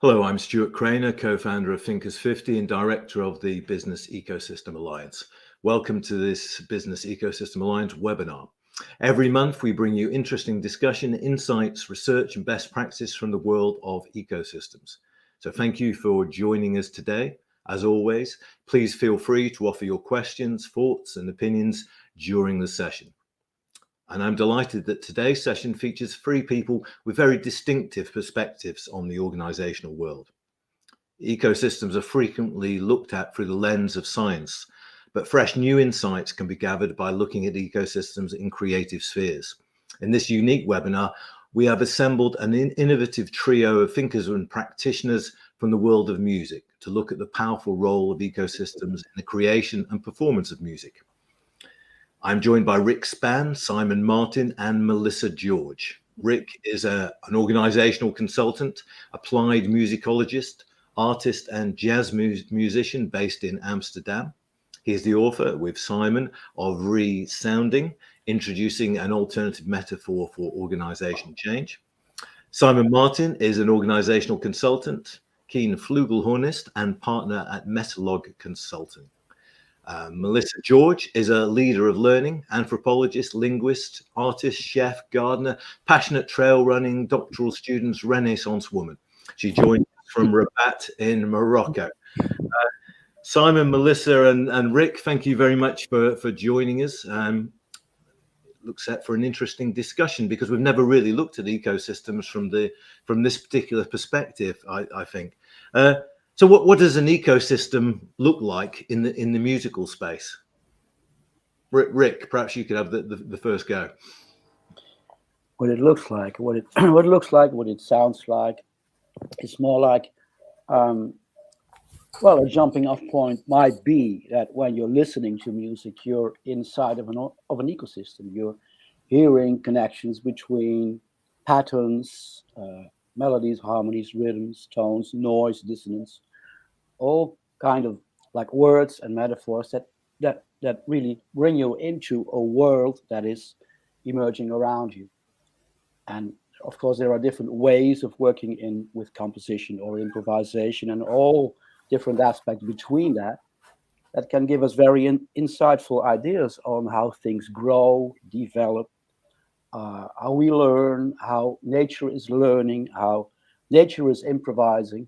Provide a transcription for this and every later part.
Hello, I'm Stuart Crainer'a, co-founder of Thinkers50 and director of the Business Ecosystem Alliance. Welcome to this Business Ecosystem Alliance webinar. Every month, we bring you interesting discussion, insights, research, and best practice from the world of ecosystems. So thank you for joining us today. As always, please feel free to offer your questions, thoughts, and opinions during the session. And I'm delighted that today's session features three people with very distinctive perspectives on the organizational world. Ecosystems are frequently looked at through the lens of science, but fresh new insights can be gathered by looking at ecosystems in creative spheres. In this unique webinar, we have assembled an innovative trio of thinkers and practitioners from the world of music to look at the powerful role of ecosystems in the creation and performance of music. I'm joined by Rik Spann, Simon Martin, and Melissa George. Rik is an organizational consultant, applied musicologist, artist, and jazz musician based in Amsterdam. He is the author, with Simon, of Resounding, Introducing an Alternative Metaphor for Organization Change. Simon Martin is an organizational consultant, keen flugelhornist, and partner at Metalog Consulting. Melissa George is a leader of learning, anthropologist, linguist, artist, chef, gardener, passionate trail running, doctoral student, Renaissance woman. She joined us from Rabat in Morocco. Simon, Melissa, and Rik, thank you very much for joining us. Looks set for an interesting discussion because we've never really looked at ecosystems from this particular perspective, I think. So what does an ecosystem look like in the musical space? Rik, perhaps you could have the first go. What it looks like, what it sounds like, it's more like, a jumping off point might be that when you're listening to music, you're inside of an ecosystem. You're hearing connections between patterns, melodies, harmonies, rhythms, tones, noise, dissonance, all kind of like words and metaphors that really bring you into a world that is emerging around you. And of course, there are different ways of working with composition or improvisation and all different aspects between that can give us very insightful ideas on how things grow, develop, how we learn, how nature is learning, how nature is improvising.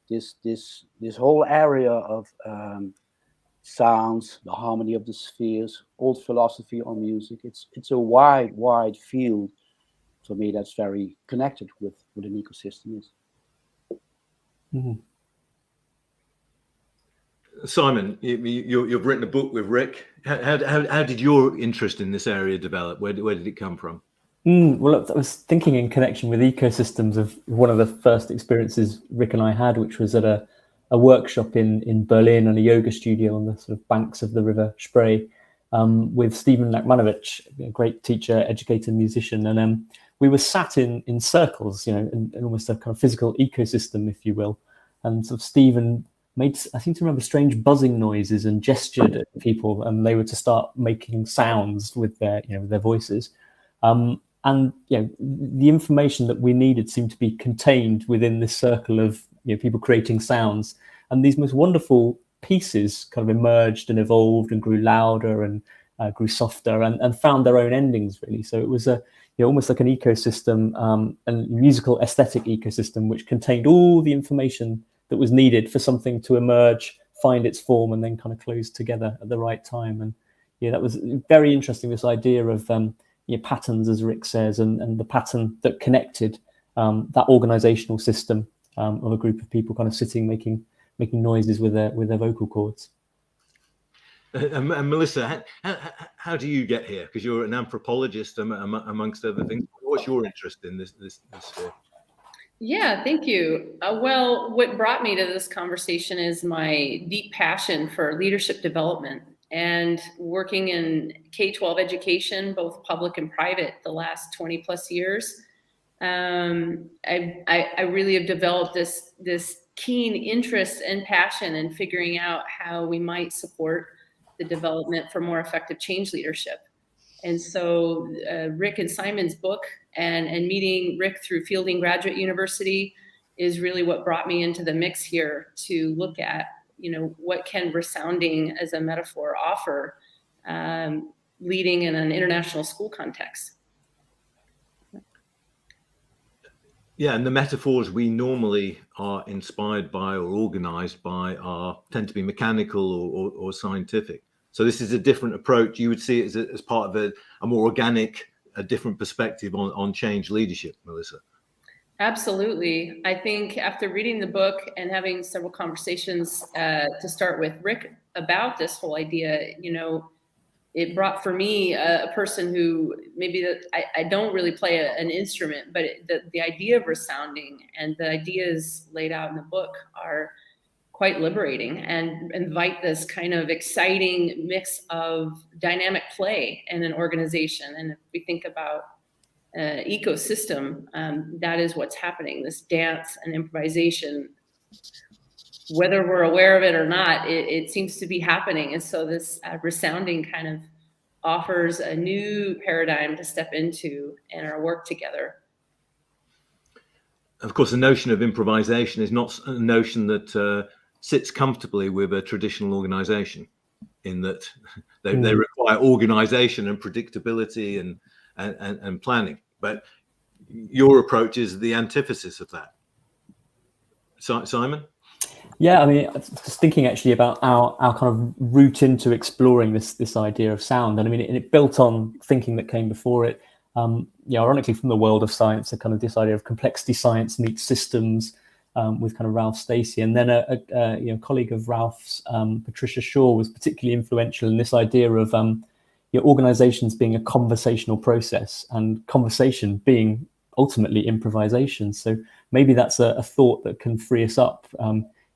This whole area of sounds, the harmony of the spheres, old philosophy on music. It's a wide field for me that's very connected with what an ecosystem is. Mm-hmm. Simon, you've written a book with Rik. How did your interest in this area develop? Where did it come from? Well, I was thinking in connection with ecosystems of one of the first experiences Rik and I had, which was at a workshop in Berlin and a yoga studio on the sort of banks of the river Spree, with Stephen Nachmanovich, a great teacher, educator, musician, and we were sat in circles, in almost a kind of physical ecosystem, if you will, and sort of Stephen made, I seem to remember, strange buzzing noises and gestured at people, and they were to start making sounds with their voices. And the information that we needed seemed to be contained within this circle of people creating sounds, and these most wonderful pieces kind of emerged and evolved and grew louder and grew softer and found their own endings, really. So it was almost like an ecosystem, a musical aesthetic ecosystem, which contained all the information that was needed for something to emerge, find its form, and then kind of close together at the right time. And that was very interesting, this idea of patterns, as Rik says, and the pattern that connected that organizational system of a group of people kind of sitting, making noises with their vocal cords. And Melissa, how do you get here? Because you're an anthropologist, amongst other things. What's your interest in this sphere? Yeah, thank you. Well, what brought me to this conversation is my deep passion for leadership development and working in K-12 education, both public and private, the last 20 plus years. I really have developed this keen interest and passion in figuring out how we might support the development for more effective change leadership. And so Rik and Simon's book and meeting Rik through Fielding Graduate University is really what brought me into the mix here to look at, what can resounding as a metaphor offer, leading in an international school context. Yeah, and the metaphors we normally are inspired by or organized by tend to be mechanical or scientific. So this is a different approach. You would see it as part of a more organic, a different perspective on change leadership, Melissa. Absolutely. I think after reading the book and having several conversations to start with Rik about this whole idea, it brought for me a person who maybe I don't really play an instrument, but the idea of resounding and the ideas laid out in the book are quite liberating and invite this kind of exciting mix of dynamic play in an organization. And if we think about ecosystem, that is what's happening, this dance and improvisation. Whether we're aware of it or not, it seems to be happening. And so this resounding kind of offers a new paradigm to step into in our work together. Of course, the notion of improvisation is not a notion that sits comfortably with a traditional organization, in that they require organization and predictability and planning. But your approach is the antithesis of that. Simon? Yeah, I mean, just thinking actually about our kind of route into exploring this idea of sound, and I mean, it built on thinking that came before it. Ironically, from the world of science, a kind of this idea of complexity science meets systems with kind of Ralph Stacey, and then a colleague of Ralph's, Patricia Shaw, was particularly influential in this idea of organizations being a conversational process and conversation being ultimately improvisation. So maybe that's a thought that can free us up.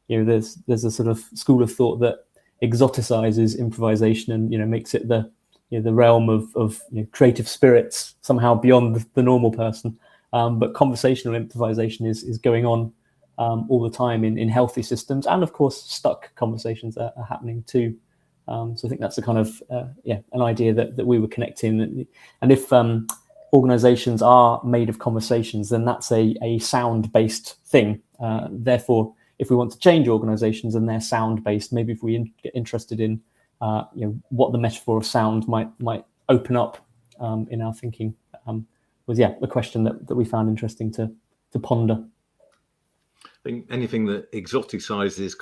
There's a sort of school of thought that exoticizes improvisation and makes it the realm of creative spirits somehow beyond the normal person. But conversational improvisation is going on all the time in healthy systems, and of course stuck conversations are happening too. So I think that's a kind of an idea that we were connecting. And if organizations are made of conversations, then that's a sound-based thing. Therefore, if we want to change organizations and they're sound-based, maybe if we get interested in what the metaphor of sound might open up in our thinking, was a question that we found interesting to ponder. I think anything that exoticizes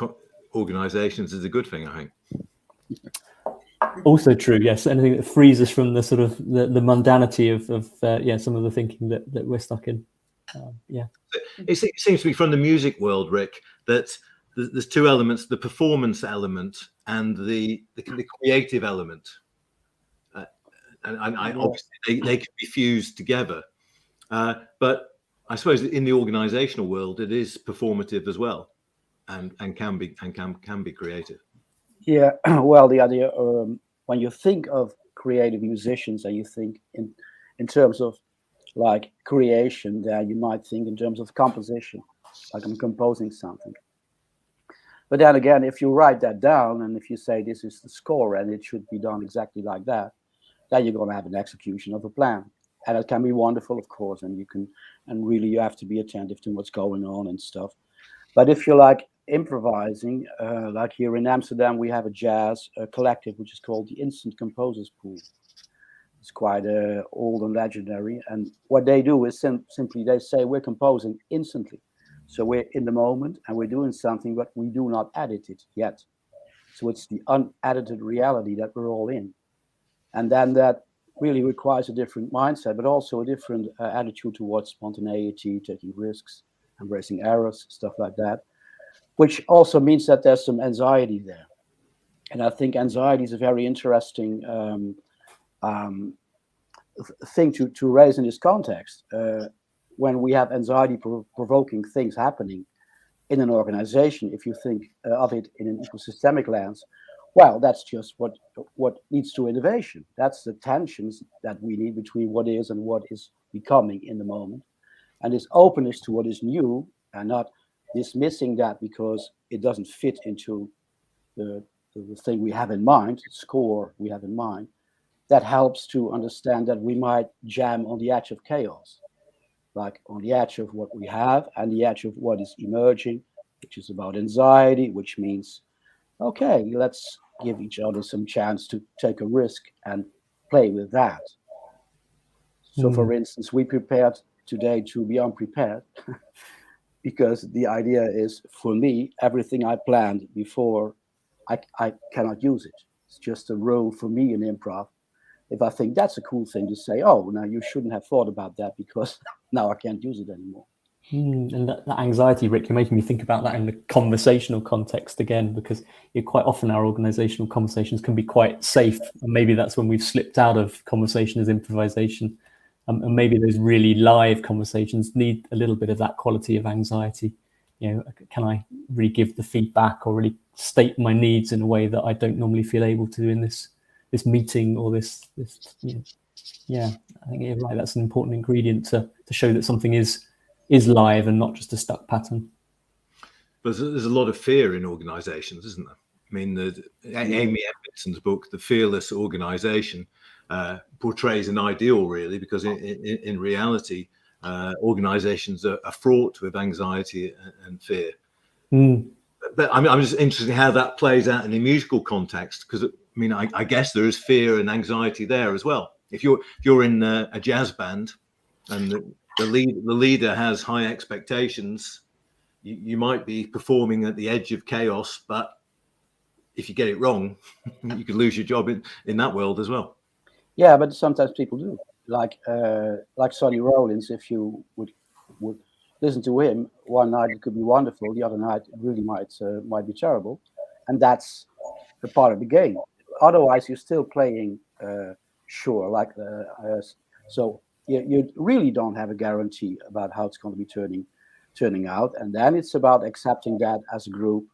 organizations is a good thing, I think. Also true, yes. Anything that frees us from the sort of the mundanity of some of the thinking that we're stuck in. It seems to be from the music world, Rik, that there's two elements: the performance element and the creative element. And obviously they can be fused together. But I suppose in the organizational world, it is performative as well, and can be creative. Yeah, well, the idea when you think of creative musicians and you think in terms of like creation, then you might think in terms of composition, like I'm composing something. But then again, if you write that down and if you say this is the score and it should be done exactly like that, then you're going to have an execution of a plan. And it can be wonderful, of course, and really you have to be attentive to what's going on and stuff. But if you're like improvising, like here in Amsterdam, we have a jazz collective, which is called the Instant Composers Pool. It's quite old and legendary. And what they do is simply they say we're composing instantly. So we're in the moment and we're doing something, but we do not edit it yet. So it's the unedited reality that we're all in. And then that really requires a different mindset, but also a different attitude towards spontaneity, taking risks, embracing errors, stuff like that, which also means that there's some anxiety there. And I think anxiety is a very interesting thing to raise in this context. When we have anxiety-provoking things happening in an organization, if you think of it in an ecosystemic lens, well, that's just what leads to innovation. That's the tensions that we need between what is and what is becoming in the moment. And this openness to what is new and not dismissing that because it doesn't fit into the thing we have in mind, the score we have in mind, that helps to understand that we might jam on the edge of chaos. like on the edge of what we have and the edge of what is emerging, which is about anxiety, which means, okay, let's give each other some chance to take a risk and play with that. So, for instance, we prepared today to be unprepared because the idea is, for me, everything I planned before, I cannot use it. It's just a rule for me in improv. If I think that's a cool thing to say, oh, now you shouldn't have thought about that because now I can't use it anymore. And that anxiety, Rick, you're making me think about that in the conversational context again, because quite often our organizational conversations can be quite safe. And maybe that's when we've slipped out of conversation as improvisation. And maybe those really live conversations need a little bit of that quality of anxiety. Can I really give the feedback or really state my needs in a way that I don't normally feel able to do in this meeting or this. Yeah, I think you're right. That's an important ingredient to show that something is live and not just a stuck pattern. But there's a lot of fear in organizations, isn't there? I mean, Amy Edmondson's book, The Fearless Organization, portrays an ideal, really, because in reality, organizations are fraught with anxiety and fear. But I'm just interested in how that plays out in a musical context, because I mean, I guess there is fear and anxiety there as well. If you're in a jazz band and the leader has high expectations, you might be performing at the edge of chaos, but if you get it wrong, you could lose your job in that world as well. Yeah, but sometimes people do. Like Sonny Rollins, if you would listen to him, one night it could be wonderful, the other night it really might be terrible, and that's the part of the game. Otherwise, you're still playing sure. So you really don't have a guarantee about how it's going to be turning out, and then it's about accepting that as a group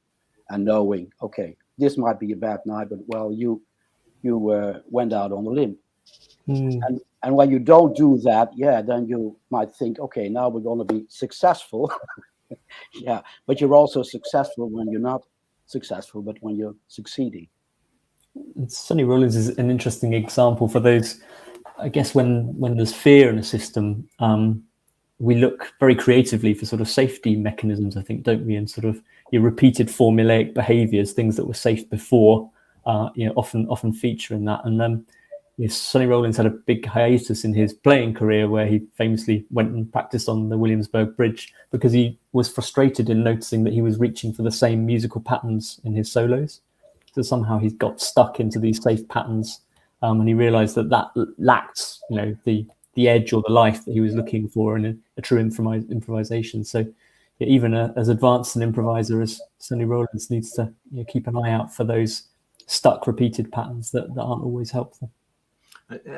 and knowing, okay, this might be a bad night, but well, you went out on a limb. And when you don't do that, then you might think, okay, now we're going to be successful. Yeah, but you're also successful when you're not successful, but when you're succeeding. Sonny Rollins is an interesting example for those. I guess when there's fear in a system, we look very creatively for sort of safety mechanisms, I think, don't we? And sort of your repeated formulaic behaviors, things that were safe before, often feature in that. And Sonny Rollins had a big hiatus in his playing career where he famously went and practiced on the Williamsburg Bridge because he was frustrated in noticing that he was reaching for the same musical patterns in his solos. So somehow he's got stuck into these safe patterns, and he realized that lacked, the edge or the life that he was looking for in a true improvisation. So even as advanced an improviser as Sonny Rollins needs to keep an eye out for those stuck, repeated patterns that aren't always helpful.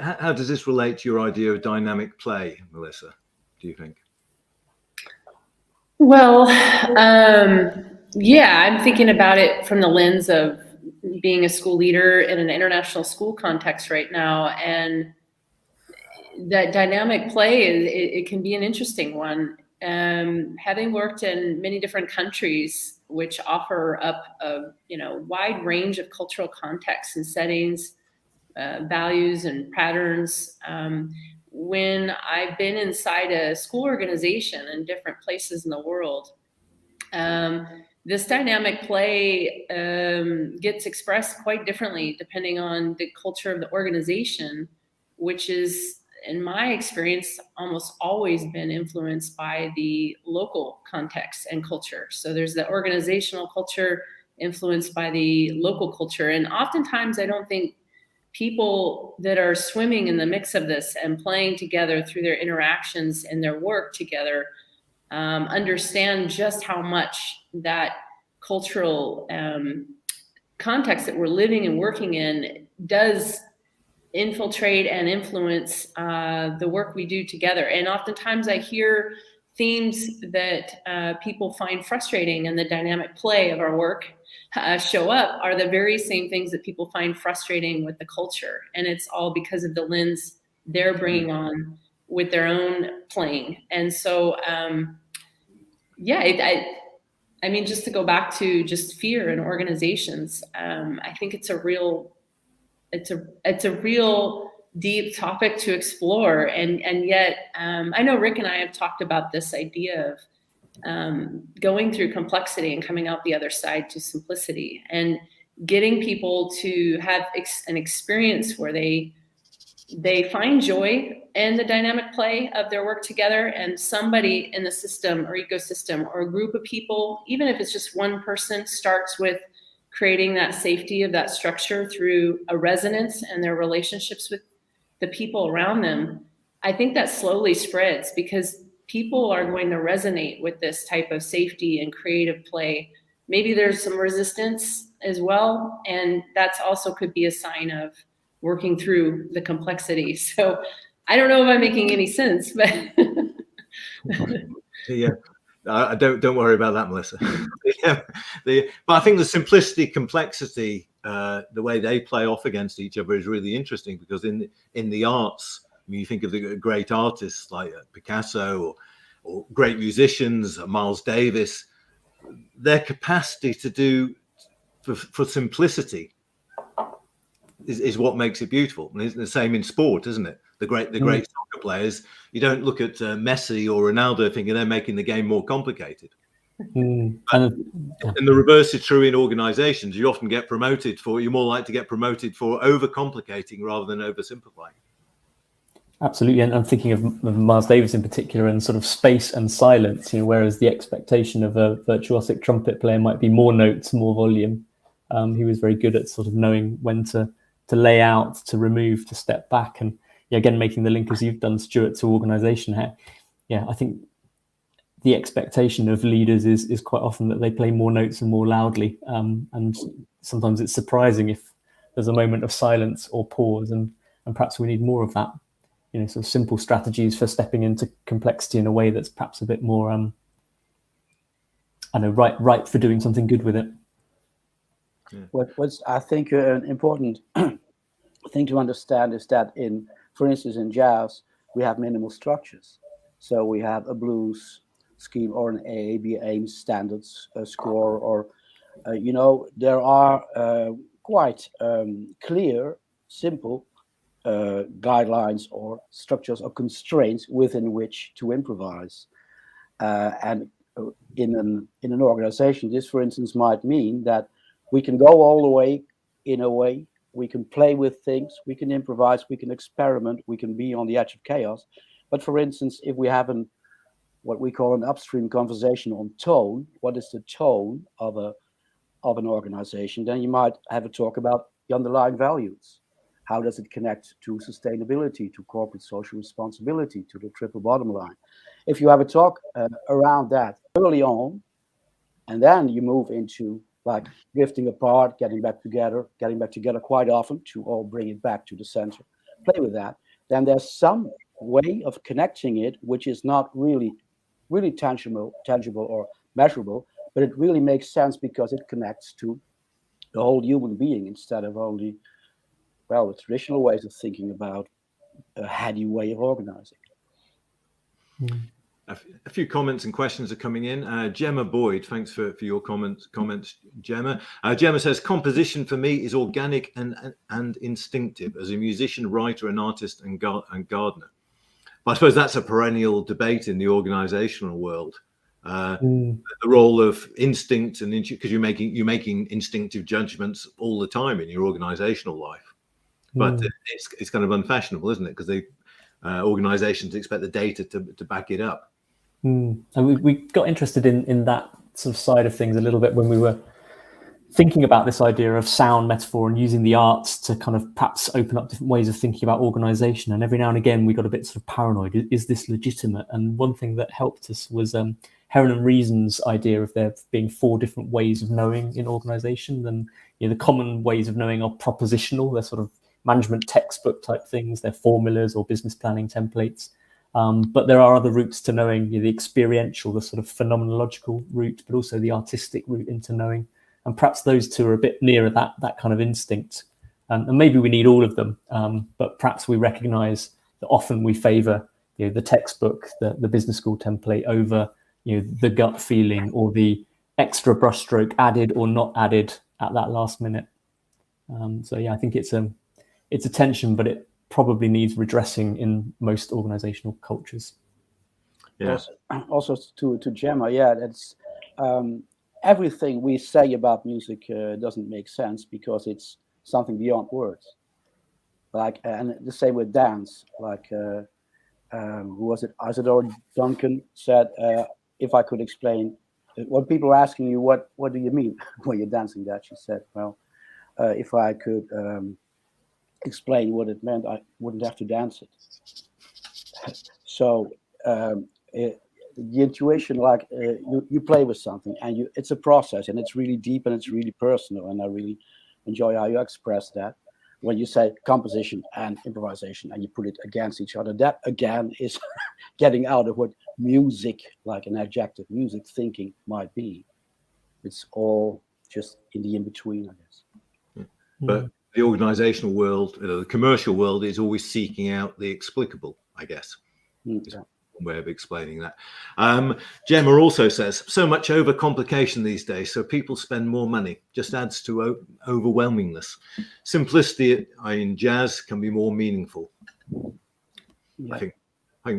How does this relate to your idea of dynamic play, Melissa, do you think? Well, I'm thinking about it from the lens of being a school leader in an international school context right now. And that dynamic play, it can be an interesting one. Having worked in many different countries, which offer up a wide range of cultural contexts and settings, values and patterns. When I've been inside a school organization in different places in the world, this dynamic play gets expressed quite differently depending on the culture of the organization, which is, in my experience, almost always been influenced by the local context and culture. So there's the organizational culture influenced by the local culture. And oftentimes I don't think people that are swimming in the mix of this and playing together through their interactions and their work together understand just how much that cultural context that we're living and working in does infiltrate and influence the work we do together. And oftentimes I hear themes that people find frustrating in the dynamic play of our work show up are the very same things that people find frustrating with the culture. And it's all because of the lens they're bringing on with their own playing. And so, I mean, just to go back to just fear in organizations, I think it's a real deep topic to explore. And yet, I know Rick and I have talked about this idea of going through complexity and coming out the other side to simplicity, and getting people to have an experience where they find joy in the dynamic play of their work together, and somebody in the system or ecosystem or a group of people, even if it's just one person, starts with creating that safety of that structure through a resonance and their relationships with the people around them. I think that slowly spreads because people are going to resonate with this type of safety and creative play. Maybe there's some resistance as well, and that's also could be a sign of working through the complexity. So I don't know if I'm making any sense, but Yeah, don't worry about that, Melissa. But I think the simplicity, complexity, the way they play off against each other is really interesting, because in the arts, I mean, you think of the great artists like Picasso or great musicians, Miles Davis, their capacity to do for simplicity is what makes it beautiful. And it's the same in sport, isn't it? The great soccer players, you don't look at Messi or Ronaldo thinking they're making the game more complicated. And the reverse is true in organizations. You often get promoted for, you're more likely to get promoted for overcomplicating rather than oversimplifying. Absolutely, and I'm thinking of Miles Davis in particular, and sort of space and silence. Whereas the expectation of a virtuosic trumpet player might be more notes, more volume. He was very good at sort of knowing when to lay out, to remove, to step back, and again making the link as you've done, Stuart, to organisation. I think the expectation of leaders is quite often that they play more notes and more loudly, and sometimes it's surprising if there's a moment of silence or pause, and perhaps we need more of that. Sort of simple strategies for stepping into complexity in a way that's perhaps a bit more, right for doing something good with it. Yeah. What's I think an important thing to understand is that for instance, in jazz, we have minimal structures. So we have a blues scheme or an A, B aim standards score, or there are quite clear, simple guidelines or structures or constraints within which to improvise. And in an organization, this, for instance, might mean that we can go all the way in a way, we can play with things, we can improvise, we can experiment, we can be on the edge of chaos. But for instance, if we have what we call an upstream conversation on tone, what is the tone of an organization, then you might have a talk about the underlying values. How does it connect to sustainability, to corporate social responsibility, to the triple bottom line? If you have a talk around that early on, and then you move into like drifting apart, getting back together quite often to all bring it back to the center, play with that, then there's some way of connecting it, which is not really tangible or measurable, but it really makes sense because it connects to the whole human being instead of only, the traditional ways of thinking about a heady way of organizing. A few comments and questions are coming in. Gemma Boyd, thanks for your comments, Gemma. Gemma says, composition for me is organic and instinctive as a musician, writer, and artist and gardener. But I suppose that's a perennial debate in the organizational world. The role of instinct, and because you're making instinctive judgments all the time in your organizational life. But it's kind of unfashionable, isn't it? Because the organizations expect the data to back it up. And we got interested in that sort of side of things a little bit when we were thinking about this idea of sound metaphor and using the arts to kind of perhaps open up different ways of thinking about organization. And every now and again, we got a bit sort of paranoid. Is this legitimate? And one thing that helped us was Heron and Reason's idea of there being 4 different ways of knowing in organization. And the common ways of knowing are propositional. They're sort of management textbook type things. They're formulas or business planning templates. But there are other routes to knowing, the experiential, the sort of phenomenological route, but also the artistic route into knowing. And perhaps those two are a bit nearer that kind of instinct. And maybe we need all of them, but perhaps we recognize that often we favor the textbook, the business school template over the gut feeling or the extra brushstroke added or not added at that last minute. I think it's a tension, but probably needs redressing in most organizational cultures. Yeah. Also to Gemma, yeah, that's everything we say about music doesn't make sense because it's something beyond words. Like, and the same with dance. Like, who was it? Isadora Duncan said, if I could explain, when people are asking you what do you mean when you're dancing that, she said, well, if I could explain what it meant, I wouldn't have to dance it. So the intuition, like you play with something, and it's a process, and it's really deep and it's really personal, and I really enjoy how you express that. When you say composition and improvisation and you put it against each other, that again is getting out of what music, like an adjective, music thinking might be. It's all just in the in-between, I guess. But the organizational world, the commercial world, is always seeking out the explicable, I guess. Yeah. Way of explaining that. Gemma also says, so much overcomplication these days, so people spend more money. Just adds to overwhelmingness. Simplicity in jazz can be more meaningful. Yeah. I think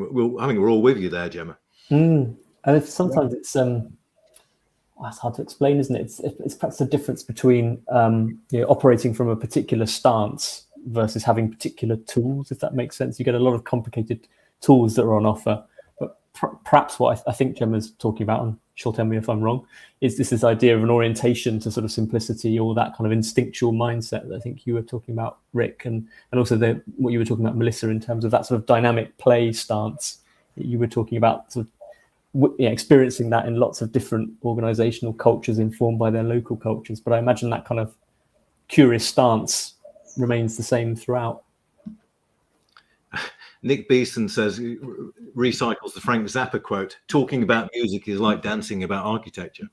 we're all with you there, Gemma. And sometimes it's hard to explain, isn't it? It's perhaps the difference between operating from a particular stance versus having particular tools, if that makes sense. You get a lot of complicated tools that are on offer, but perhaps what I think Gemma's talking about, and she'll tell me if I'm wrong, is this idea of an orientation to sort of simplicity, or that kind of instinctual mindset that I think you were talking about, Rick, and also what you were talking about, Melissa, in terms of that sort of dynamic play stance that you were talking about, sort of experiencing that in lots of different organizational cultures informed by their local cultures. But I imagine that kind of curious stance remains the same throughout. Nick Beeson says, recycles the Frank Zappa quote, talking about music is like dancing about architecture.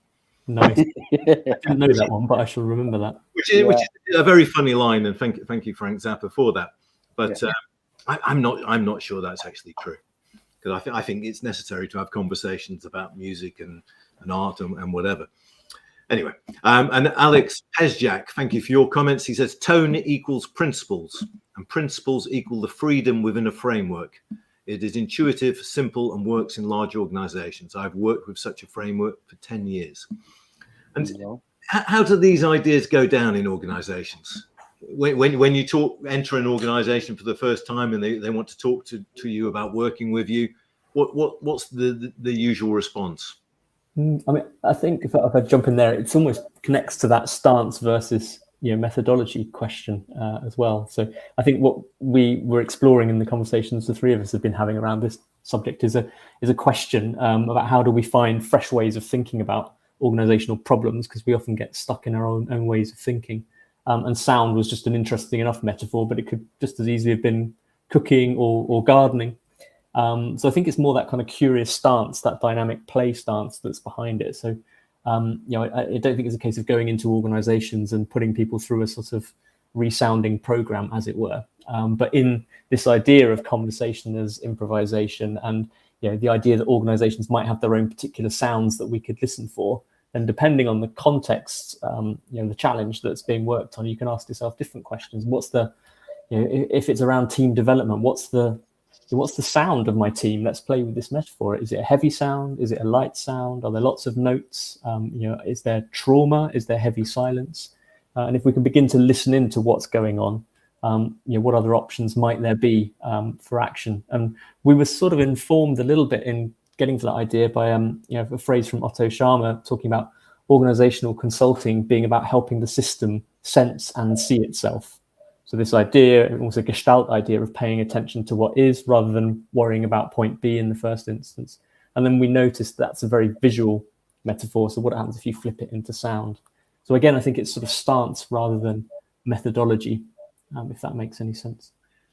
Nice. I didn't know that one, but I shall remember that. Which is a very funny line, and thank you, Frank Zappa, for that. But I'm not sure that's actually true, because I think it's necessary to have conversations about music and art and whatever. Anyway, and Alex Pezjak, thank you for your comments. He says tone equals principles, and principles equal the freedom within a framework. It is intuitive, simple, and works in large organizations. I've worked with such a framework for 10 years. And how do these ideas go down in organizations? When you enter an organization for the first time and they want to talk to you about working with you, what's the usual response? I mean, I think if I jump in there, it almost connects to that stance versus methodology question as well. So I think what we were exploring in the conversations the three of us have been having around this subject is a question about how do we find fresh ways of thinking about organizational problems, because we often get stuck in our own ways of thinking. And sound was just an interesting enough metaphor, but it could just as easily have been cooking or gardening. So I think it's more that kind of curious stance, that dynamic play stance that's behind it. So, I don't think it's a case of going into organizations and putting people through a sort of resounding program, as it were. But in this idea of conversation as improvisation, and the idea that organizations might have their own particular sounds that we could listen for, and depending on the context, the challenge that's being worked on, you can ask yourself different questions. What's the, if it's around team development, what's the sound of my team? Let's play with this metaphor. Is it a heavy sound? Is it a light sound? Are there lots of notes? Is there trauma? Is there heavy silence? And if we can begin to listen into what's going on, what other options might there be for action? And we were sort of informed a little bit in getting to that idea by a phrase from Otto Scharmer talking about organizational consulting being about helping the system sense and see itself. So this idea, also Gestalt idea of paying attention to what is rather than worrying about point B in the first instance. And then we noticed that's a very visual metaphor. So what happens if you flip it into sound? So again, I think it's sort of stance rather than methodology, if that makes any sense.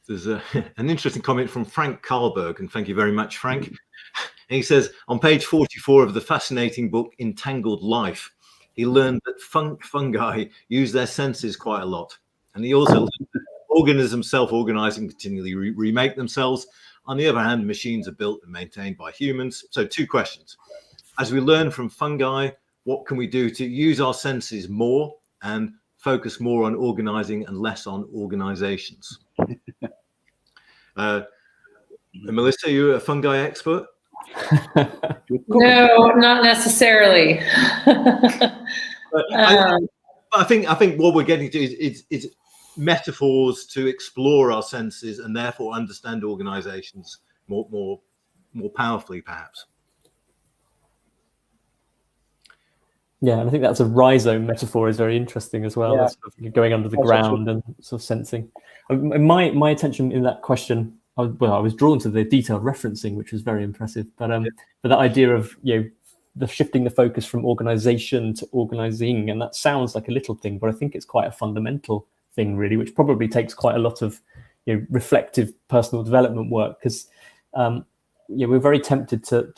There's an interesting comment from Frank Karlberg, and thank you very much, Frank. And he says, on page 44 of the fascinating book, Entangled Life, he learned that fungi use their senses quite a lot. And he also learned that organisms self-organize and continually remake themselves. On the other hand, machines are built and maintained by humans. So 2 questions. As we learn from fungi, what can we do to use our senses more and focus more on organizing and less on organizations? Melissa, are you a fungi expert? No, not necessarily. I think what we're getting to is metaphors to explore our senses and therefore understand organizations more powerfully, perhaps. Yeah, and I think that's a rhizome metaphor is very interesting as well. Yeah. That's sort of going under the ground and sort of sensing. My attention in that question, I was drawn to the detailed referencing, which was very impressive. But that idea of the shifting the focus from organization to organizing, and that sounds like a little thing, but I think it's quite a fundamental thing, really, which probably takes quite a lot of reflective personal development work, because we're very tempted to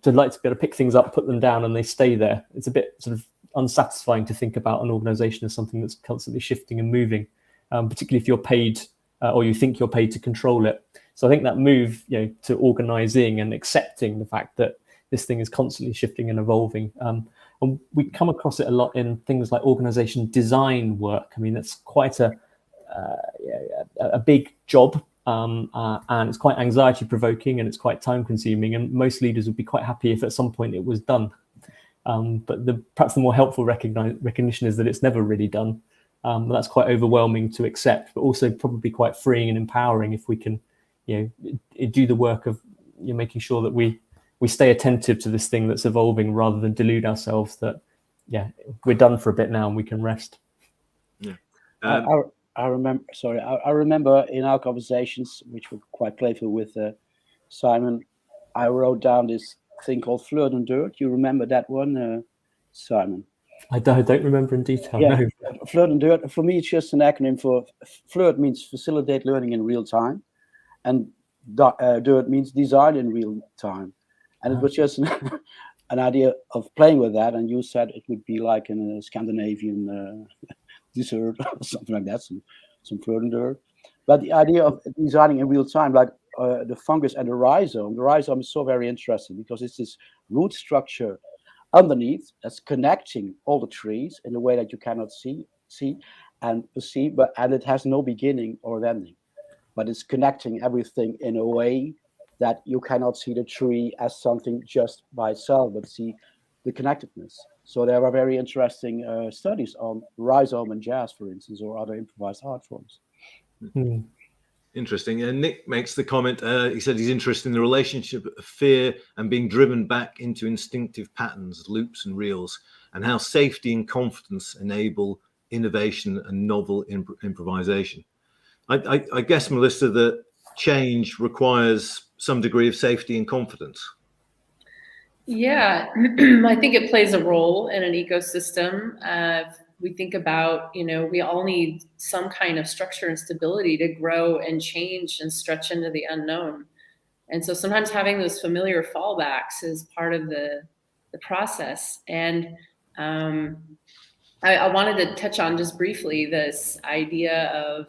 like to be able to pick things up, put them down, and they stay there. It's a bit sort of unsatisfying to think about an organization as something that's constantly shifting and moving, particularly if you're paid or you think you're paid to control it. So I think that move to organizing and accepting the fact that this thing is constantly shifting and evolving. And we come across it a lot in things like organization design work. I mean, that's quite a big job. And it's quite anxiety provoking and it's quite time consuming, and most leaders would be quite happy if at some point it was done. But perhaps the more helpful recognition is that it's never really done. That's quite overwhelming to accept, but also probably quite freeing and empowering if we can do the work of making sure that we stay attentive to this thing that's evolving, rather than delude ourselves that we're done for a bit now and we can rest. I remember in our conversations, which were quite playful with Simon, I wrote down this thing called flirt and dirt. You remember that one, Simon? I don't remember in detail. Yeah, no. Flirt and dirt, for me, it's just an acronym for flirt means facilitate learning in real time, and dirt means design in real time. And it was just an idea of playing with that. And you said it would be like in a Scandinavian dessert or something like that, some flirt and dirt. But the idea of designing in real time, like the fungus and the rhizome is so very interesting, because it's this root structure underneath that's connecting all the trees in a way that you cannot see and perceive, and it has no beginning or ending, but it's connecting everything in a way that you cannot see the tree as something just by itself, but see the connectedness. So there are very interesting studies on rhizome and jazz, for instance, or other improvised art forms. Hmm. Interesting. And Nick makes the comment, he said he's interested in the relationship of fear and being driven back into instinctive patterns, loops and reels, and how safety and confidence enable innovation and novel improvisation. I guess, Melissa, that change requires some degree of safety and confidence. Yeah, I think it plays a role in an ecosystem. We think about, we all need some kind of structure and stability to grow and change and stretch into the unknown. And so sometimes having those familiar fallbacks is part of the process. And I wanted to touch on just briefly this idea of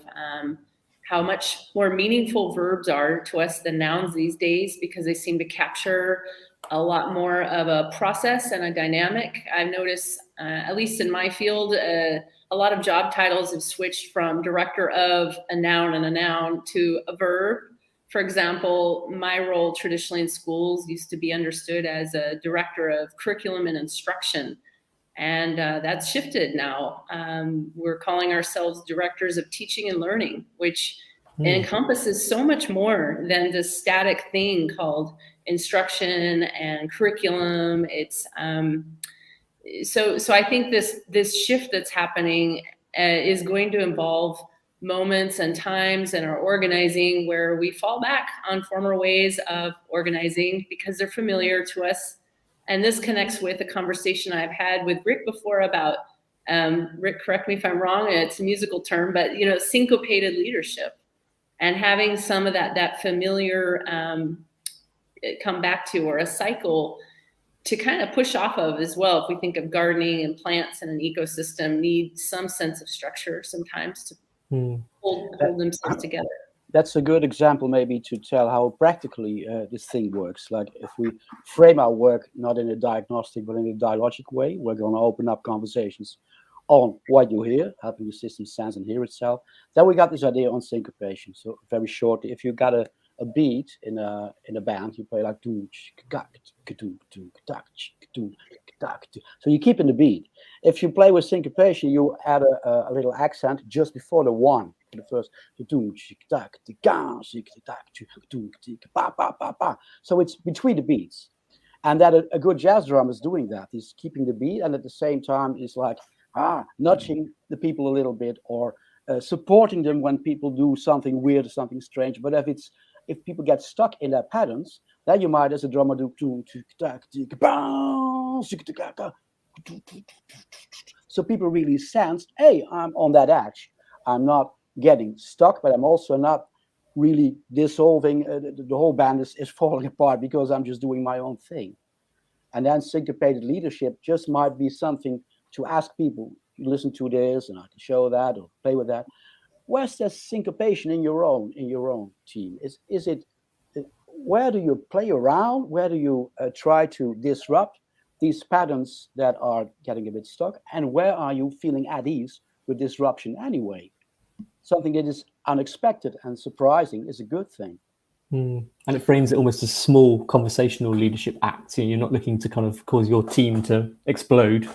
how much more meaningful verbs are to us than nouns these days, because they seem to capture a lot more of a process and a dynamic. I've noticed, at least in my field, a lot of job titles have switched from director of a noun and a noun to a verb. For example, my role traditionally in schools used to be understood as a director of curriculum and instruction. And that's shifted now. We're calling ourselves directors of teaching and learning, which encompasses so much more than this static thing called instruction and curriculum. It's so I think this shift that's happening is going to involve moments and times in our organizing where we fall back on former ways of organizing because they're familiar to us. And this connects with a conversation I've had with Rick before about, Rick, correct me if I'm wrong, it's a musical term, but syncopated leadership, and having some of that familiar come back to, or a cycle to kind of push off of as well. If we think of gardening and plants and an ecosystem need some sense of structure sometimes to hold themselves together. That's a good example maybe to tell how practically this thing works. Like if we frame our work not in a diagnostic but in a dialogic way, we're going to open up conversations on what you hear, helping the system sense and hear itself. Then we got this idea on syncopation. So very shortly, if you got a beat in a band, you play like so you keep in the beat. If you play with syncopation, you add a little accent just before the one, the first. So it's between the beats, and that a good jazz drummer is doing that. He's keeping the beat, and at the same time, he's like nudging the people a little bit, or supporting them when people do something weird or something strange. But if people get stuck in their patterns, then you might, as a drummer, do. So people really sense, hey, I'm on that edge. I'm not getting stuck, but I'm also not really dissolving. The whole band is falling apart because I'm just doing my own thing. And then syncopated leadership just might be something to ask people, you listen to this and I can show that or play with that. Where's the syncopation in your own team? Is it where do you play around? Where do you try to disrupt these patterns that are getting a bit stuck? And where are you feeling at ease with disruption anyway? Something that is unexpected and surprising is a good thing. And it frames it almost as small conversational leadership acts. You're not looking to kind of cause your team to explode.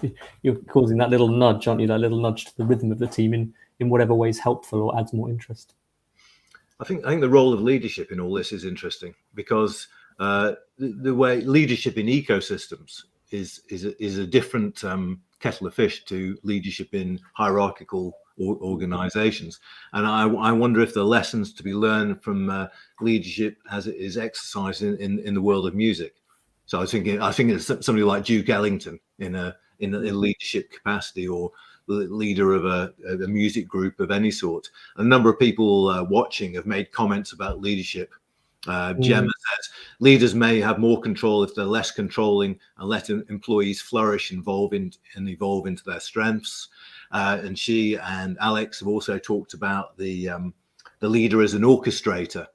You're causing that little nudge, aren't you? That little nudge to the rhythm of the team in whatever way is helpful or adds more interest. I think the role of leadership in all this is interesting, because the way leadership in ecosystems is a different kettle of fish to leadership in hierarchical organizations. And I wonder if the lessons to be learned from leadership as it is exercised in the world of music. So I think it's somebody like Duke Ellington in a leadership capacity, or the leader of a music group of any sort. A number of people watching have made comments about leadership. Gemma says leaders may have more control if they're less controlling and let employees flourish and evolve into their strengths. And she and Alex have also talked about the leader as an orchestrator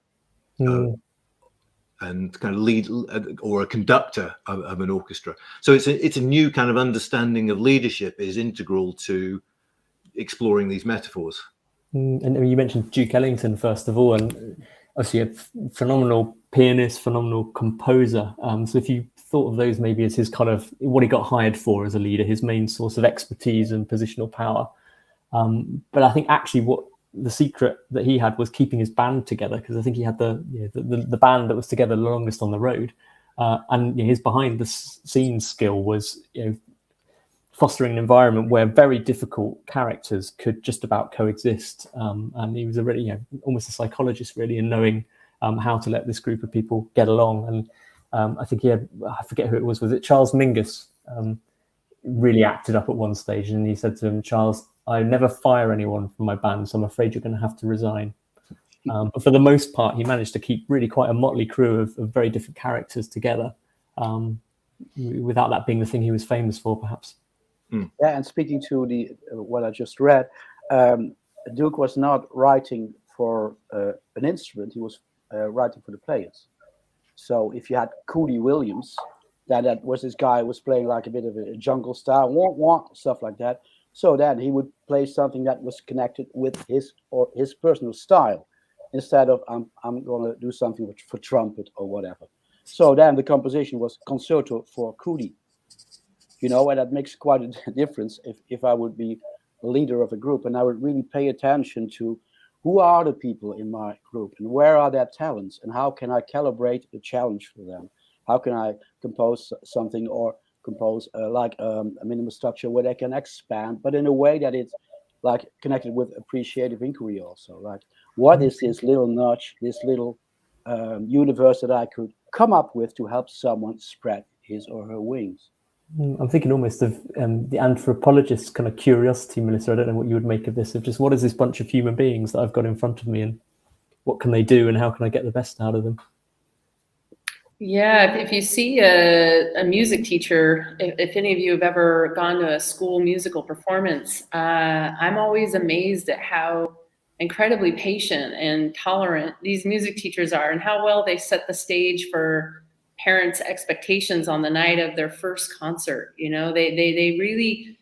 and kind of lead or a conductor of an orchestra. So it's a new kind of understanding of leadership is integral to exploring these metaphors. And you mentioned Duke Ellington first of all, and obviously a phenomenal pianist, phenomenal composer. So if you thought of those maybe as his kind of what he got hired for as a leader, his main source of expertise and positional power. But I think actually what the secret that he had was keeping his band together, because I think he had the band that was together the longest on the road. And his behind the scenes skill was fostering an environment where very difficult characters could just about coexist. And he was a really, almost a psychologist really, in knowing how to let this group of people get along. And I think he had, I forget who it was it Charles Mingus, really acted up at one stage, and he said to him, Charles, I never fire anyone from my band, so I'm afraid you're going to have to resign. But for the most part, he managed to keep really quite a motley crew of very different characters together, without that being the thing he was famous for, perhaps. Yeah, and speaking to what I just read, Duke was not writing for an instrument; he was writing for the players. So if you had Cootie Williams, that was this guy who was playing like a bit of a jungle style, wah, wah, stuff like that. So then he would play something that was connected with his personal style, instead of I'm going to do something for trumpet or whatever. So then the composition was concerto for Cootie. And that makes quite a difference if I would be a leader of a group, and I would really pay attention to who are the people in my group and where are their talents, and how can I calibrate the challenge for them? How can I compose something or compose like a minimal structure where they can expand, but in a way that it's like connected with appreciative inquiry also. Like, what is this little nudge, this little universe that I could come up with to help someone spread his or her wings? I'm thinking almost of the anthropologist's kind of curiosity, Melissa. I don't know what you would make of this, of just what is this bunch of human beings that I've got in front of me, and what can they do, and how can I get the best out of them? Yeah, if you see a music teacher, if any of you have ever gone to a school musical performance, I'm always amazed at how incredibly patient and tolerant these music teachers are, and how well they set the stage for parents' expectations on the night of their first concert. They really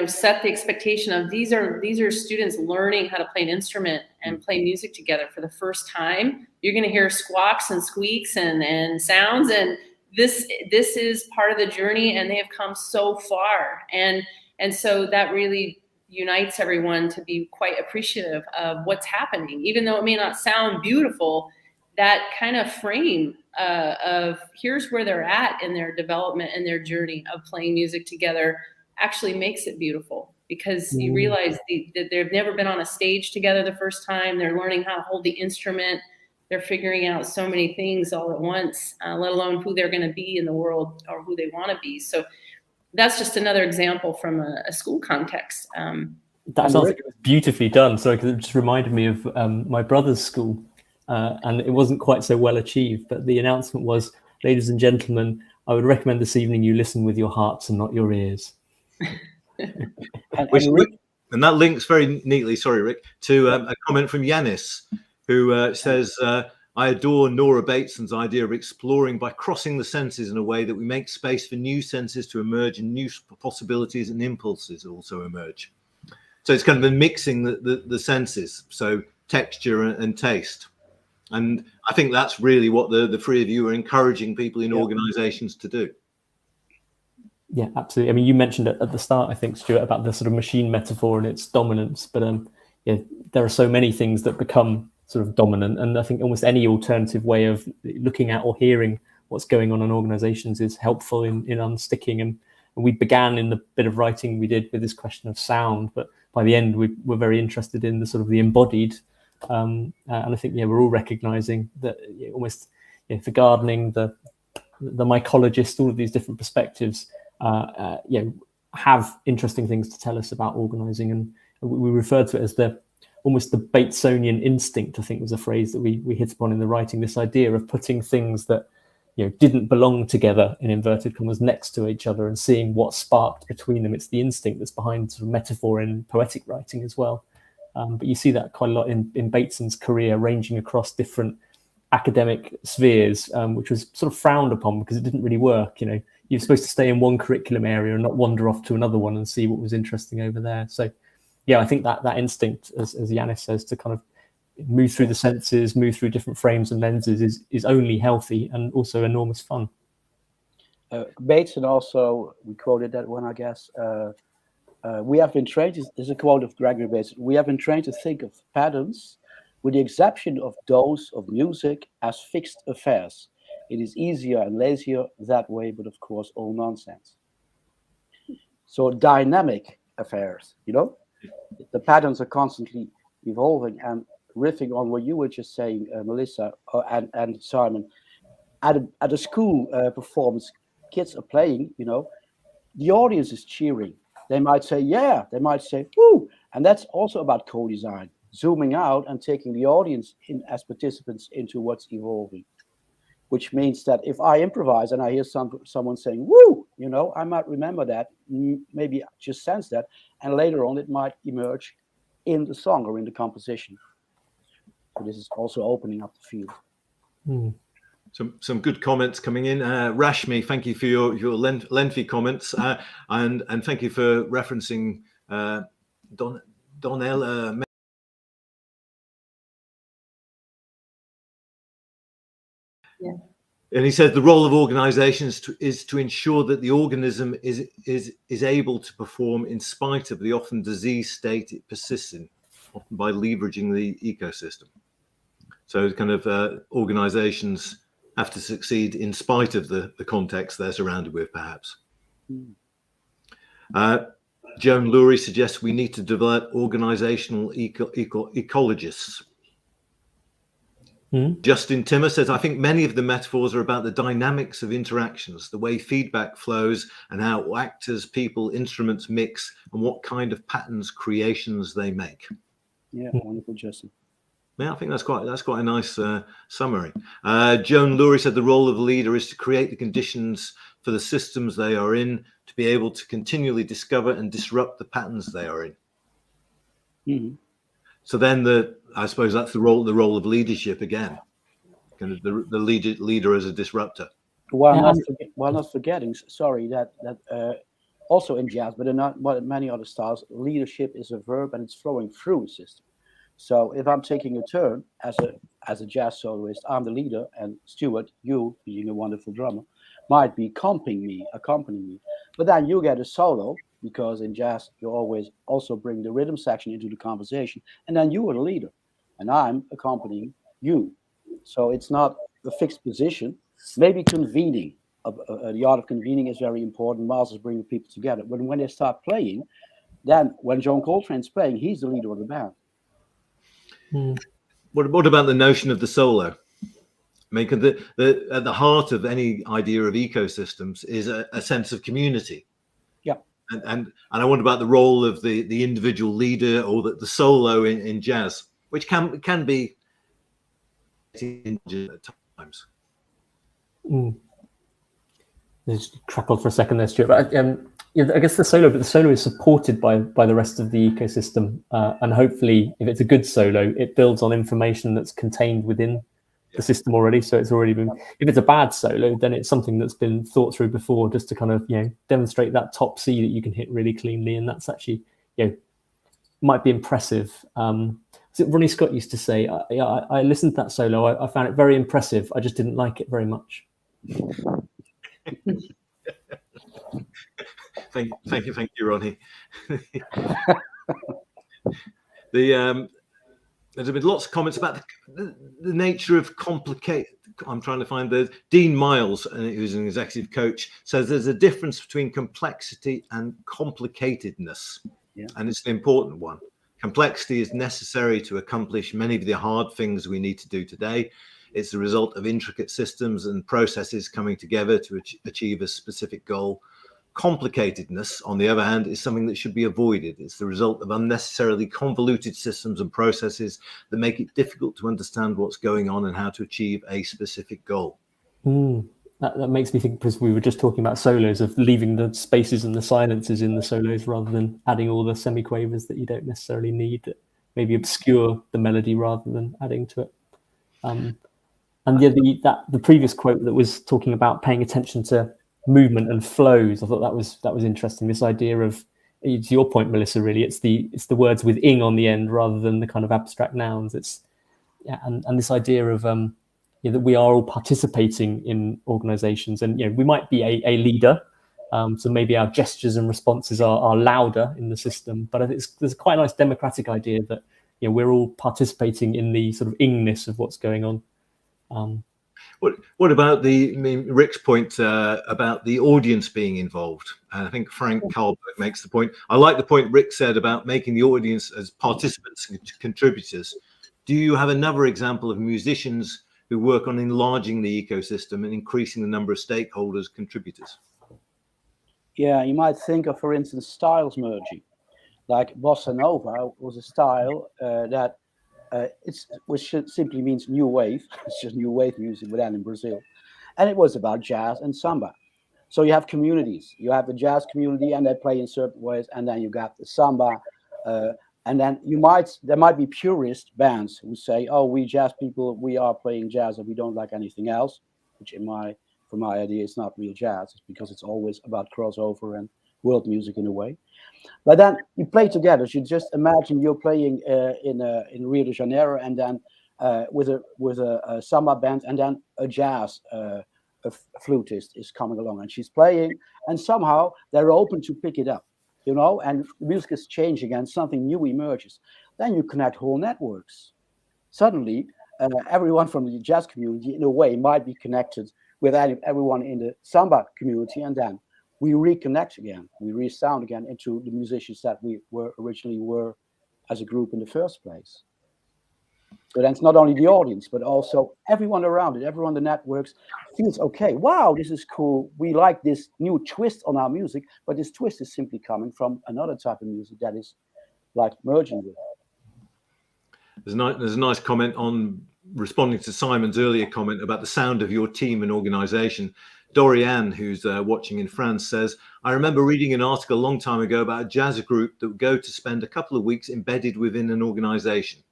set the expectation of these are students learning how to play an instrument and play music together for the first time. You're going to hear squawks and squeaks and sounds, and this is part of the journey, and they have come so far, and so that really unites everyone to be quite appreciative of what's happening, even though it may not sound beautiful. That kind of frame of here's where they're at in their development and their journey of playing music together actually makes it beautiful, because you realize that they've never been on a stage together the first time. They're learning how to hold the instrument. They're figuring out so many things all at once, let alone who they're going to be in the world or who they want to be. So that's just another example from a school context. That sounds like it was beautifully done. So it just reminded me of my brother's school, and it wasn't quite so well achieved, but the announcement was, ladies and gentlemen, I would recommend this evening you listen with your hearts and not your ears. And that links very neatly, sorry, Rick, to a comment from Yanis, who says, I adore Nora Bateson's idea of exploring by crossing the senses in a way that we make space for new senses to emerge and new possibilities and impulses also emerge. So it's kind of mixing the senses, so texture and taste. And I think that's really what the three of you are encouraging people in organizations to do. Yeah, absolutely. I mean, you mentioned it at the start, I think, Stuart, about the sort of machine metaphor and its dominance. But there are so many things that become sort of dominant. And I think almost any alternative way of looking at or hearing what's going on in organizations is helpful in unsticking. And we began in the bit of writing we did with this question of sound. But by the end, we were very interested in the sort of the embodied. And I think, we're all recognizing that almost for gardening, the mycologist, all of these different perspectives, have interesting things to tell us about organizing, and we refer to it as almost the Batesonian instinct. I think was a phrase that we hit upon in the writing. This idea of putting things that didn't belong together in inverted commas next to each other and seeing what sparked between them. It's the instinct that's behind sort of metaphor in poetic writing as well. But you see that quite a lot in Bateson's career, ranging across different academic spheres, which was sort of frowned upon because it didn't really work. You're supposed to stay in one curriculum area and not wander off to another one and see what was interesting over there. So, I think that instinct, as Yanis says, to kind of move through the senses, move through different frames and lenses is only healthy and also enormous fun. Bateson also, we quoted that one, I guess. We have been trained, this is a quote of Gregory Bateson, we have been trained to think of patterns, with the exception of those of music, as fixed affairs. It is easier and lazier that way, but of course, all nonsense. So dynamic affairs, the patterns are constantly evolving, and riffing on what you were just saying, Melissa and Simon, at a school performance, kids are playing, the audience is cheering. They might say, yeah, they might say, woo, and that's also about co-design, zooming out and taking the audience in as participants into what's evolving. Which means that if I improvise and I hear someone saying, woo, I might remember that, maybe just sense that, and later on it might emerge in the song or in the composition. So this is also opening up the field. Some good comments coming in. Rashmi, thank you for your lengthy comments, and thank you for referencing Donnell. Yeah. And he said the role of organizations is to ensure that the organism is able to perform in spite of the often disease state it persists in, often by leveraging the ecosystem. So kind of organizations have to succeed in spite of the context they're surrounded with, perhaps. Joan Lurie suggests we need to develop organizational ecologists. Justin Timmer says, I think many of the metaphors are about the dynamics of interactions, the way feedback flows and how actors, people, instruments mix and what kind of patterns, creations they make. Yeah, wonderful, Justin. Yeah, I think that's quite a nice summary. Joan Lurie said the role of the leader is to create the conditions for the systems they are in to be able to continually discover and disrupt the patterns they are in. So then I suppose that's the role of leadership again, kind of the leader as a disruptor. While not forgetting, sorry, that also in jazz, but in many other styles, leadership is a verb and it's flowing through the system. So if I'm taking a turn as a jazz soloist, I'm the leader, and Stuart, you being a wonderful drummer, might be accompanying me. But then you get a solo, because in jazz you always also bring the rhythm section into the conversation, and then you are the leader, and I'm accompanying you. So it's not a fixed position. Maybe convening, the art of convening is very important. Miles is bringing people together. But when they start playing, then when John Coltrane's playing, he's the leader of the band. What about the notion of the solo? I mean, at the heart of any idea of ecosystems is a sense of community. Yeah. And I wonder about the role of the individual leader, or the solo in jazz, which can be at times. Just crackled for a second there, Stuart. But I guess the solo is supported by the rest of the ecosystem, and hopefully, if it's a good solo, it builds on information that's contained within the system already. So it's already been. If it's a bad solo, then it's something that's been thought through before, just to kind of demonstrate that top C that you can hit really cleanly, and that's actually might be impressive. Ronnie Scott used to say, I listened to that solo. I found it very impressive. I just didn't like it very much. Thank you, Ronnie. There's been lots of comments about the nature of complicated. I'm trying to find Dean Miles, who's an executive coach, says there's a difference between complexity and complicatedness, and it's an important one. Complexity is necessary to accomplish many of the hard things we need to do today. It's the result of intricate systems and processes coming together to achieve a specific goal. Complicatedness, on the other hand, is something that should be avoided. It's the result of unnecessarily convoluted systems and processes that make it difficult to understand what's going on and how to achieve a specific goal. That makes me think, because we were just talking about solos, of leaving the spaces and the silences in the solos rather than adding all the semiquavers that you don't necessarily need, that maybe obscure the melody rather than adding to it. And the previous quote that was talking about paying attention to movement and flows, I thought that was interesting. This idea of, to your point, Melissa, really, it's the words with ing on the end rather than the kind of abstract nouns. And this idea of that we are all participating in organizations, and we might be a leader, so maybe our gestures and responses are louder in the system, but there's quite a nice democratic idea that we're all participating in the sort of ingness of what's going on. What about Rick's point about the audience being involved? And I think Frank Carlberg makes the point. I like the point Rick said about making the audience as participants and contributors. Do you have another example of musicians who work on enlarging the ecosystem and increasing the number of stakeholders, contributors? Yeah, you might think of, for instance, styles merging. Like bossa nova was a style that which simply means new wave. It's just new wave music, but then in Brazil. And it was about jazz and samba. So you have communities. You have the jazz community, and they play in certain ways, and then you got the samba. And then there might be purist bands who say, "Oh, we jazz people, we are playing jazz and we don't like anything else," which for my idea, it's not real jazz. It's because it's always about crossover and world music in a way. But then you play together. So you just imagine you're playing in Rio de Janeiro, and then with a samba band, and then a jazz a flutist is coming along, and she's playing, and somehow they're open to pick it up. And music is changing and something new emerges. Then you connect whole networks. Suddenly, everyone from the jazz community, in a way, might be connected with everyone in the samba community, and then we reconnect again. We resound again into the musicians that we originally were as a group in the first place. So then it's not only the audience, but also everyone around it, everyone in the networks feels, okay, wow, this is cool. We like this new twist on our music, but this twist is simply coming from another type of music that is like merging with it. There's a nice comment on responding to Simon's earlier comment about the sound of your team and organization. Dorianne, who's watching in France, says, "I remember reading an article a long time ago about a jazz group that would go to spend a couple of weeks embedded within an organization.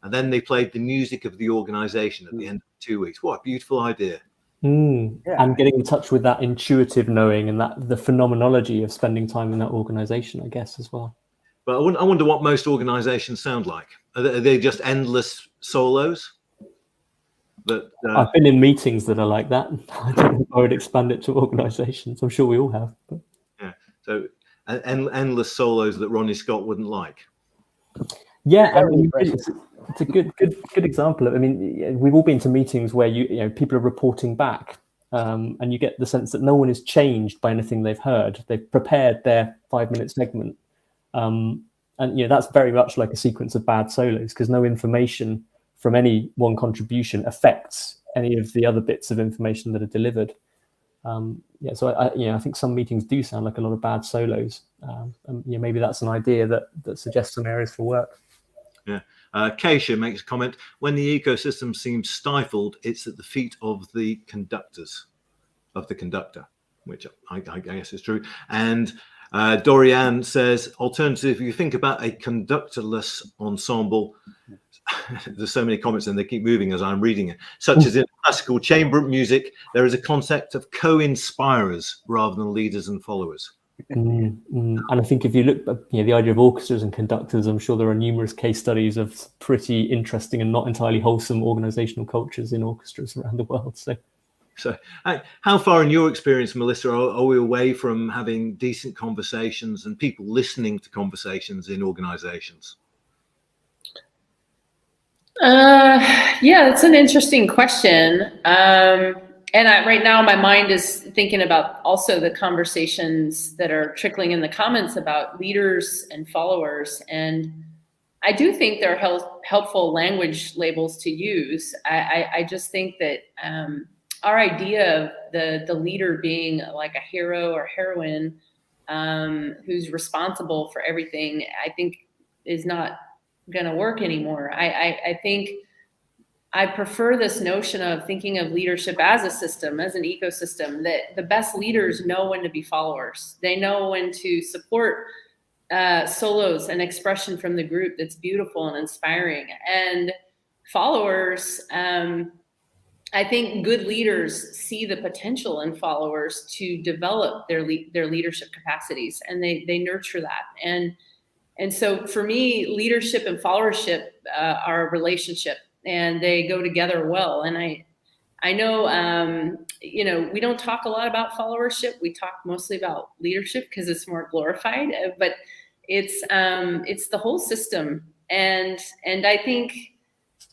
And then they played the music of the organization at the end of 2 weeks." What a beautiful idea. And getting in touch with that intuitive knowing and that the phenomenology of spending time in that organization, I guess, as well. But I wonder what most organizations sound like. Are they just endless solos? I've been in meetings that are like that. I don't know if I would expand it to organizations. I'm sure we all have. But. Yeah. So endless solos that Ronnie Scott wouldn't like. Yeah, I mean, it's a good example. I mean, we've all been to meetings where you know people are reporting back, and you get the sense that no one is changed by anything they've heard. They've prepared their 5-minute segment, and you know that's very much like a sequence of bad solos because no information from any one contribution affects any of the other bits of information that are delivered. So I think some meetings do sound like a lot of bad solos, and maybe that's an idea that suggests some areas for work. Yeah. Keisha makes a comment, when the ecosystem seems stifled, it's at the feet of the conductor, which I guess is true. And Dorianne says, alternatively, if you think about a conductorless ensemble, there's so many comments and they keep moving as I'm reading it, such as in classical chamber music, there is a concept of co-inspirers rather than leaders and followers. And I think if you look at the idea of orchestras and conductors, I'm sure there are numerous case studies of pretty interesting and not entirely wholesome organizational cultures in orchestras around the world. So how far in your experience, Melissa, are we away from having decent conversations and people listening to conversations in organizations? Yeah, that's an interesting question. And right now my mind is thinking about also the conversations that are trickling in the comments about leaders and followers. And I do think they're helpful language labels to use. I just think that our idea of the leader being like a hero or heroine who's responsible for everything, I think is not going to work anymore. I think I prefer this notion of thinking of leadership as a system, as an ecosystem, that the best leaders know when to be followers. They know when to support solos and expression from the group that's beautiful and inspiring. And followers, I think good leaders see the potential in followers to develop their leadership capacities, and they nurture that. And so for me, leadership and followership are a relationship, and they go together well. And I know, we don't talk a lot about followership. We talk mostly about leadership because it's more glorified, but it's the whole system. And I think,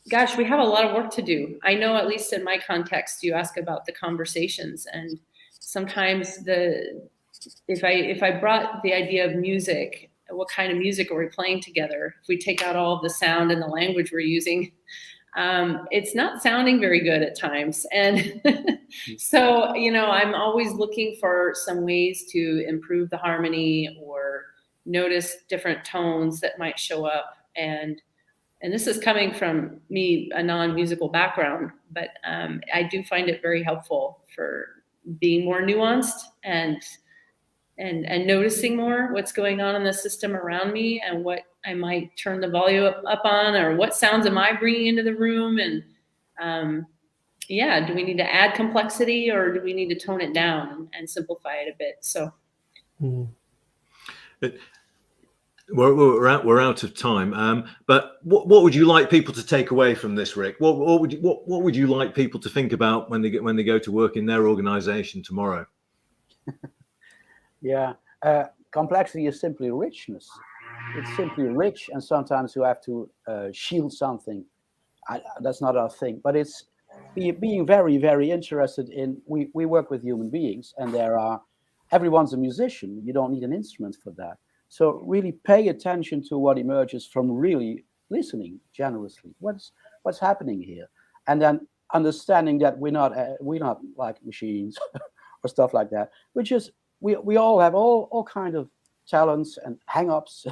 gosh, we have a lot of work to do. I know, at least in my context, you ask about the conversations, and sometimes if I brought the idea of music, what kind of music are we playing together? If we take out all of the sound and the language we're using, it's not sounding very good at times. And so, I'm always looking for some ways to improve the harmony or notice different tones that might show up. And this is coming from me, a non-musical background, but I do find it very helpful for being more nuanced and noticing more what's going on in the system around me and what I might turn the volume up on, or what sounds am I bringing into the room. And do we need to add complexity, or do we need to tone it down and simplify it a bit? So. We're out of time. But what would you like people to take away from this, Rick? What would you like people to think about when they go to work in their organization tomorrow? Yeah, complexity is simply richness. It's simply rich, and sometimes you have to shield something. That's not our thing, but it's being very, very interested in. We work with human beings, and everyone's a musician. You don't need an instrument for that. So really pay attention to what emerges from really listening generously. What's happening here, and then understanding that we're not like machines or stuff like that. We all have all kind of talents and hang-ups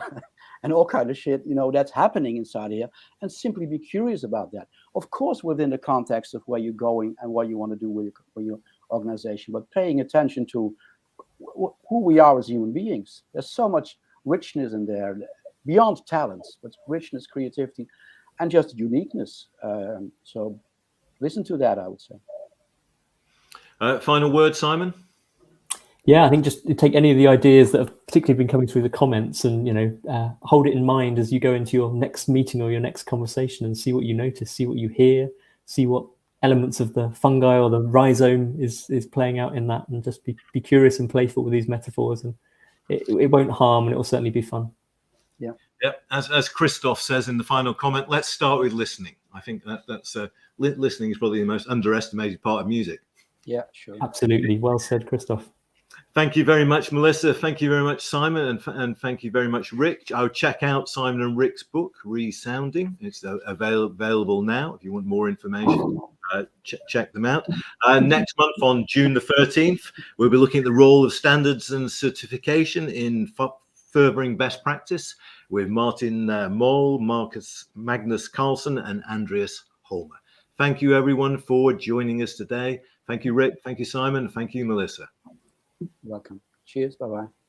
and all kind of shit, that's happening inside here, and simply be curious about that. Of course, within the context of where you're going and what you want to do with your organization, but paying attention to who we are as human beings. There's so much richness in there, beyond talents, but richness, creativity, and just uniqueness. So listen to that, I would say. Final word, Simon? Yeah, I think just take any of the ideas that have particularly been coming through the comments and, hold it in mind as you go into your next meeting or your next conversation and see what you notice, see what you hear, see what elements of the fungi or the rhizome is playing out in that, and just be curious and playful with these metaphors, and it won't harm, and it will certainly be fun. Yeah. As Christoph says in the final comment, let's start with listening. I think that's listening is probably the most underestimated part of music. Yeah, sure. Absolutely. Well said, Christoph. Thank you very much, Melissa. Thank you very much, Simon, and thank you very much, Rik. I'll check out Simon and Rik's book, Resounding. It's available now. If you want more information, check them out. Next month, on June the 13th, we'll be looking at the role of standards and certification in furthering best practice with Martin Moll, Magnus Carlsen, and Andreas Holmer. Thank you, everyone, for joining us today. Thank you, Rik. Thank you, Simon. Thank you, Melissa. Welcome. Cheers. Bye-bye.